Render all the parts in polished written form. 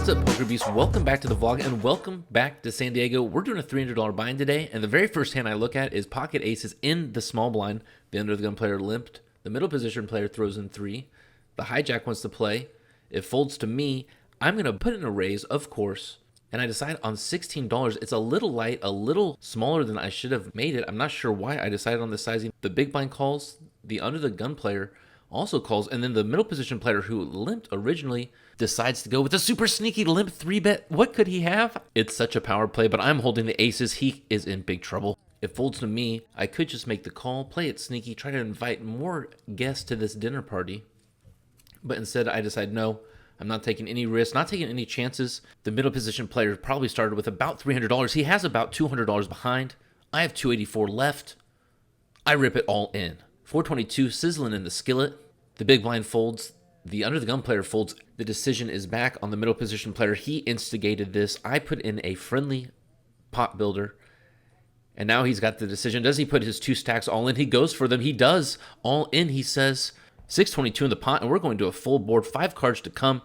What's up, PokerBEASTs? Welcome back to the vlog and welcome back to San Diego. We're doing a $300 buy-in today, and the very first hand I look at is pocket aces in the small blind. The under the gun player limped. The middle position player throws in 3. The hijack wants to play. It folds to me. I'm going to put in a raise, of course, and I decide on $16. It's a little light, a little smaller than I should have made it. I'm not sure why I decided on this sizing. The big blind calls. The under the gun player also calls, and then the middle position player who limped originally decides to go with a super sneaky limp 3-bet. What could he have? It's such a power play, but I'm holding the aces. He is in big trouble. It folds to me. I could just make the call, play it sneaky, try to invite more guests to this dinner party. But instead, I decide, no, I'm not taking any risks, not taking any chances. The middle position player probably started with about $300. He has about $200 behind. I have $284 left. I rip it all in. 422 sizzling in the skillet. The big blind folds. The under the gun player folds. The decision is back on the middle position player. He instigated this. I put in a friendly pot builder, and now he's got the decision. Does he put his 2 stacks all in? He goes for them. He does all in. He says 622 in the pot, and we're going to a full board. 5 cards to come.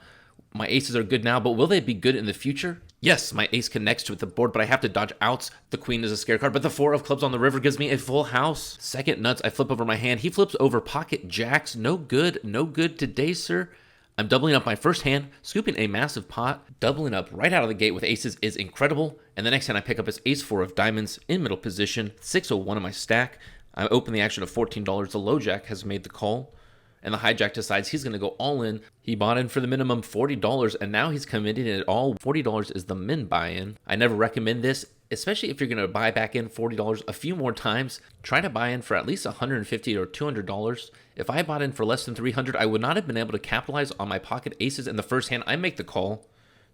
My aces are good now, but will they be good in the future? Yes, my ace connects to the board, but I have to dodge outs. The queen is a scare card, but the 4 of clubs on the river gives me a full house. Second nuts, I flip over my hand. He flips over pocket jacks. No good today, sir. I'm doubling up my first hand, scooping a massive pot. Doubling up right out of the gate with aces is incredible. And the next hand I pick up is ace 4 of diamonds in middle position. 601 in my stack. I open the action of $14. The low jack has made the call, and the hijack decides he's going to go all in. He bought in for the minimum $40, and now he's committing it all. $40 is the min buy-in. I never recommend this, especially if you're going to buy back in $40 a few more times. Try to buy in for at least $150 or $200. If I bought in for less than $300, I would not have been able to capitalize on my pocket aces in the first hand. I make the call.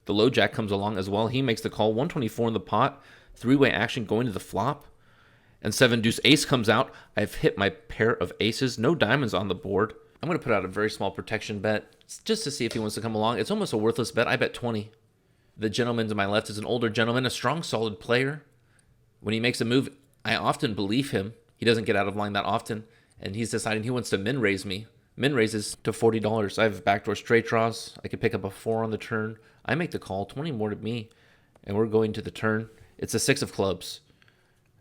The low jack comes along as well. He makes the call. 124 in the pot. 3-way action going to the flop. And 7 deuce ace comes out. I've hit my pair of aces. No diamonds on the board. I'm going to put out a very small protection bet just to see if he wants to come along. It's almost a worthless bet. I bet 20. The gentleman to my left is an older gentleman, a strong, solid player. When he makes a move, I often believe him. He doesn't get out of line that often, and he's deciding he wants to min raise me. Min raises to $40. I have backdoor straight draws. I could pick up a 4 on the turn. I make the call, 20 more to me, and we're going to the turn. It's a 6 of clubs.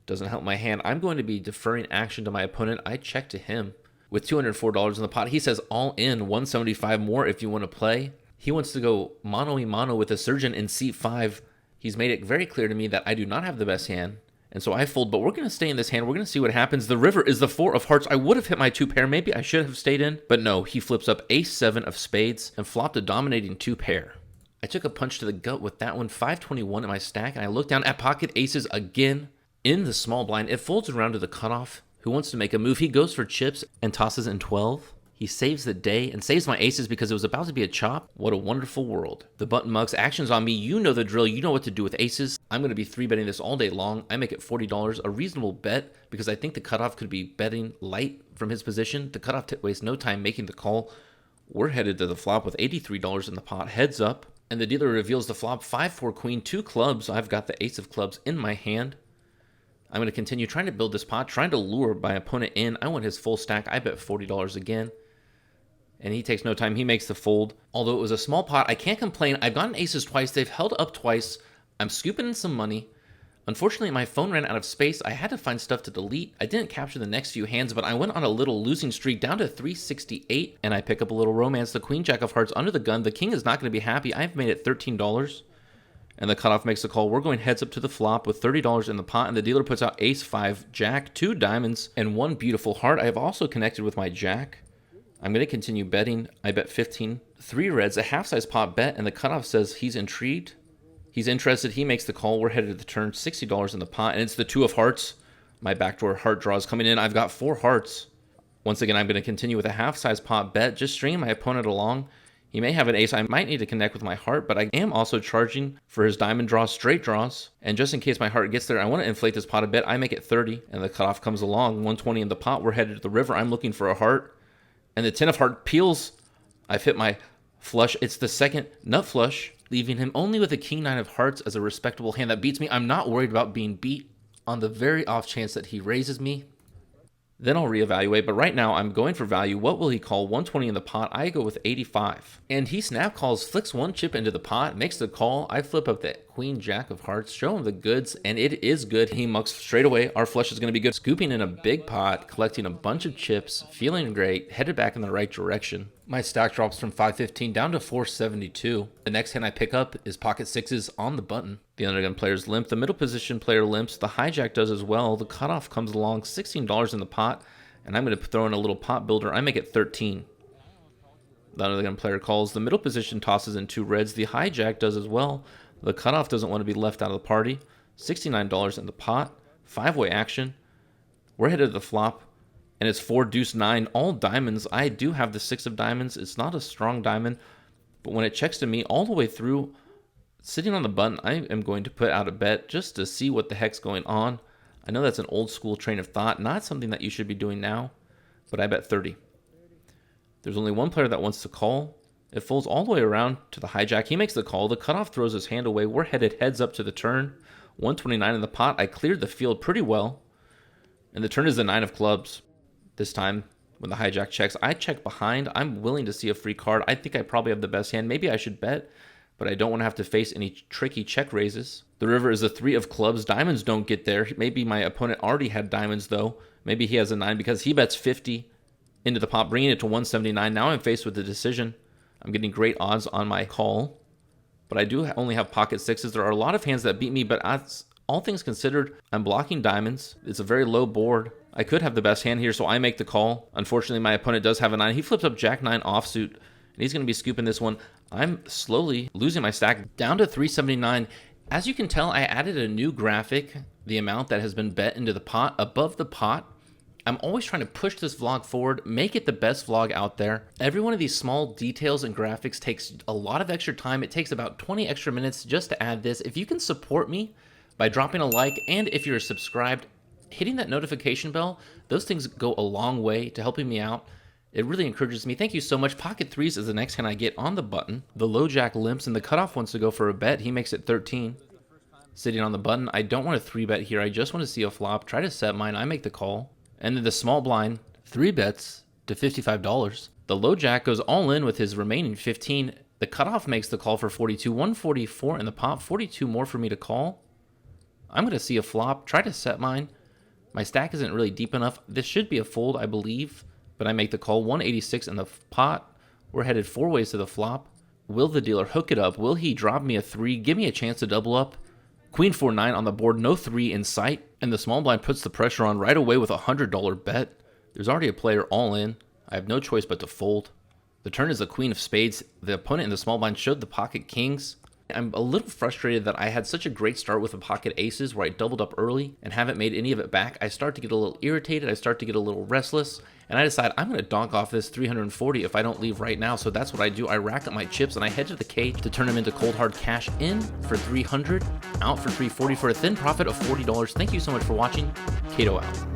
Doesn't help my hand. I'm going to be deferring action to my opponent. I check to him. With $204 in the pot, he says all in, 175 more if you want to play. He wants to go mano-y-mano with a surgeon in seat 5. He's made it very clear to me that I do not have the best hand, and so I fold, but we're going to stay in this hand. We're going to see what happens. The river is the 4 of hearts. I would have hit my 2 pair. Maybe I should have stayed in, but no. He flips up ace 7 of spades and flopped a dominating 2 pair. I took a punch to the gut with that one. 521 in my stack, and I look down at pocket aces again in the small blind. It folds around to the cutoff. Who wants to make a move? He goes for chips and tosses in 12. He saves the day and saves my aces because it was about to be a chop. What a wonderful world. The button mugs, action's on me. You know the drill. You know what to do with aces. I'm going to be 3-betting this all day long. I make it $40, a reasonable bet because I think the cutoff could be betting light from his position. The cutoff wastes no time making the call. We're headed to the flop with $83 in the pot. Heads up. And the dealer reveals the flop. 5-4 queen, 2 clubs. I've got the ace of clubs in my hand. I'm going to continue trying to build this pot, trying to lure my opponent in. I want his full stack. I bet $40 again. And he takes no time. He makes the fold. Although it was a small pot, I can't complain. I've gotten aces twice. They've held up twice. I'm scooping in some money. Unfortunately, my phone ran out of space. I had to find stuff to delete. I didn't capture the next few hands, but I went on a little losing streak down to 368. And I pick up a little romance. The queen, jack of hearts under the gun. The king is not going to be happy. I've made it $13. And the cutoff makes a call. We're going heads up to the flop with $30 in the pot, and the dealer puts out ace 5, jack, 2 diamonds, and 1 beautiful heart. I have also connected with my jack. I'm going to continue betting. I bet 15. 3 reds, a half-size pot bet, and the cutoff says he's intrigued. He's interested. He makes the call. We're headed to the turn. $60 in the pot, and it's the 2 of hearts. My backdoor heart draw is coming in. I've got 4 hearts. Once again, I'm going to continue with a half-size pot bet. Just stringing my opponent along. He may have an ace. I might need to connect with my heart, but I am also charging for his diamond draws, straight draws. And just in case my heart gets there, I want to inflate this pot a bit. I make it 30, and the cutoff comes along. 120 in the pot. We're headed to the river. I'm looking for a heart. And the 10 of heart peels. I've hit my flush. It's the second nut flush, leaving him only with a king 9 of hearts as a respectable hand that beats me. I'm not worried about being beat on the very off chance that he raises me. Then I'll reevaluate, but right now I'm going for value. What will he call? 120 in the pot. I go with 85. And he snap calls, flicks one chip into the pot, makes the call. I flip up the queen jack of hearts, show him the goods, and it is good. He mucks straight away. Our flush is going to be good. Scooping in a big pot, collecting a bunch of chips, feeling great, headed back in the right direction. My stack drops from 515 down to 472. The next hand I pick up is pocket sixes on the button. The undergun players limp. The middle position player limps. The hijack does as well. The cutoff comes along, $16 in the pot, and I'm going to throw in a little pot builder. I make it 13. The undergun player calls. The middle position tosses in 2 reds. The hijack does as well. The cutoff doesn't want to be left out of the party. $69 in the pot. 5-way action. We're headed to the flop. And it's 4 deuce 9, all diamonds. I do have the 6 of diamonds. It's not a strong diamond, but when it checks to me all the way through, sitting on the button, I am going to put out a bet just to see what the heck's going on. I know that's an old school train of thought, not something that you should be doing now, but I bet 30. There's only one player that wants to call. It folds all the way around to the hijack. He makes the call. The cutoff throws his hand away. We're headed heads up to the turn. 129 in the pot. I cleared the field pretty well, and the turn is the 9 of clubs. This time, when the hijack checks, I check behind. I'm willing to see a free card. I think I probably have the best hand. Maybe I should bet, but I don't want to have to face any tricky check raises. The river is a 3 of clubs. Diamonds don't get there. Maybe my opponent already had diamonds, though. Maybe he has a 9 because he bets 50 into the pot, bringing it to 179. Now I'm faced with the decision. I'm getting great odds on my call, but I do only have pocket sixes. There are a lot of hands that beat me, but all things considered, I'm blocking diamonds. It's a very low board. I could have the best hand here, so I make the call. Unfortunately, my opponent does have a 9. He flips up jack 9 offsuit, and he's going to be scooping this one. I'm slowly losing my stack down to 379. As you can tell, I added a new graphic, the amount that has been bet into the pot, above the pot. I'm always trying to push this vlog forward, make it the best vlog out there. Every one of these small details and graphics takes a lot of extra time. It takes about 20 extra minutes just to add this. If you can support me by dropping a like, and if you're subscribed, hitting that notification bell, those things go a long way to helping me out. It really encourages me. Thank you so much. Pocket threes is the next hand I get on the button. The low jack limps, and the cutoff wants to go for a bet. He makes it 13. Sitting on the button, I don't want to 3-bet here. I just want to see a flop. Try to set mine. I make the call. And then the small blind, 3 bets to $55. The low jack goes all in with his remaining 15. The cutoff makes the call for 42. 144 in the pot. 42 more for me to call. I'm going to see a flop. Try to set mine. My stack isn't really deep enough. This should be a fold, I believe, but I make the call. 186 in the pot. We're headed 4 ways to the flop. Will the dealer hook it up? Will he drop me a 3? Give me a chance to double up. Queen 4-9 on the board. No 3 in sight. And the small blind puts the pressure on right away with a $100 bet. There's already a player all in. I have no choice but to fold. The turn is the queen of spades. The opponent in the small blind showed the pocket kings. I'm a little frustrated that I had such a great start with the pocket aces where I doubled up early and haven't made any of it back. I start to get a little irritated. I start to get a little restless. And I decide I'm going to donk off this 340 if I don't leave right now. So that's what I do. I rack up my chips and I head to the cage to turn them into cold hard cash, in for 300, out for 340 for a thin profit of $40. Thank you so much for watching. Kato out.